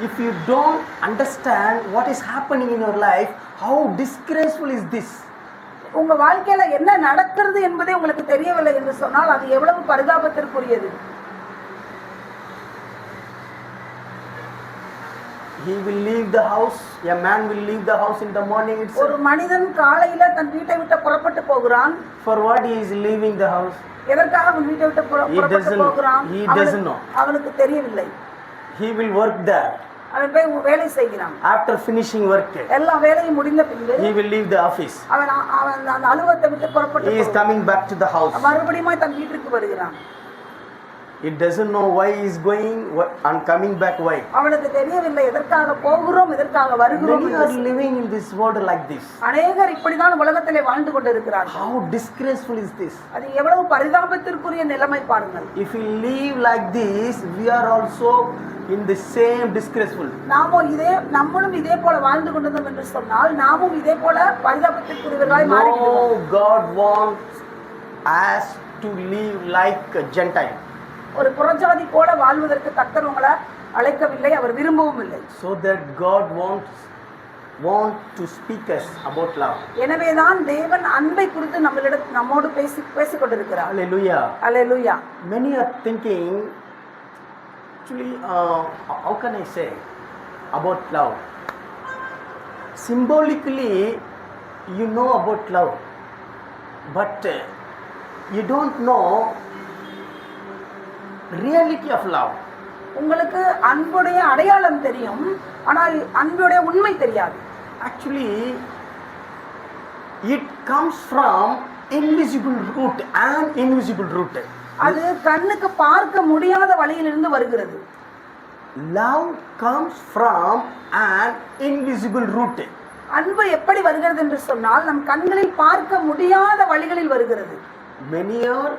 If you don't understand what is happening in your life, how disgraceful is this? உங்க வாழ்க்கையில என்ன நடக்கிறது என்பதே உங்களுக்கு தெரியவில்லை என்று சொன்னால் அது எவ்வளவு பரிதாபத்திற்குரியது. He will leave the house. A man will leave the house in the morning itself. ஒரு மனிதன் காலையில தன் வீட்டை விட்டு புறப்பட்டு போகிறான். For what he is leaving the house? எதற்காக அவன் வீட்டை விட்டு புறப்பட்டு போகிறான்? He doesn't know. அவனுக்கு தெரியவில்லை. He will work there. அவன் போய் வேலை செய்கிறான். After finishing work, எல்லா வேலையும் முடிந்த பின்பு he will leave the office. அவன் அந்த அலுவலகத்தை விட்டு புறப்பட்டு He is coming back to the house. மறுபடியும் தன் வீட்டுக்கு வருகிறான். He doesn't know why he is going and coming back why. அவனுக்கு தெரியவில்லை எதற்காக போகிறோம் எதற்காக வருகிறோம். Many are living in this world like this. அநேகர் இப்படிதான் உலகத்திலே வாழ்ந்து கொண்டிருக்கிறார்கள். How disgraceful is this? அது எவ்வளவு பரிதாபத்திற்குரிய நிலைமை பாருங்கள். If we live like this, we are also in the same disgraceful. நம்மளும் இதே போல வாழ்ந்து கொண்டிருந்தோம் என்று சொன்னால் நாமும் இதே போல பரிதாபத்திற்குரியவர்களாய் மாறிவிடுவோம். No, God wants us to live like a Gentile. ஒரு புறஜாதி போல வாழ்வதற்கு கர்த்தர் உங்களை அழைக்கவில்லை, அவர் விரும்பவும் இல்லை. So that God want to speak us about love. எனவேதான் தேவன் அன்பை குறித்து நம்மோடு பேசிக் கொண்டிருக்கிறார். Hallelujah. Hallelujah. Many are thinking, actually, how can I say about love? Symbolically, you know about love, but you don't know reality of love. உங்களுக்கு அன்புடைய அடையாளம் தெரியும், ஆனால் அன்புடைய உண்மை தெரியாது. Actually, it comes from invisible root and invisible root. அது கண்ணுக்கு பார்க்க முடியாத வழியிலிருந்து வருகிறது. Love comes from an invisible root. அன்பு எப்படி வருகிறது என்று சொன்னால் நம் கண்களில் பார்க்க முடியாத வழிகளில் வருகிறது. Many are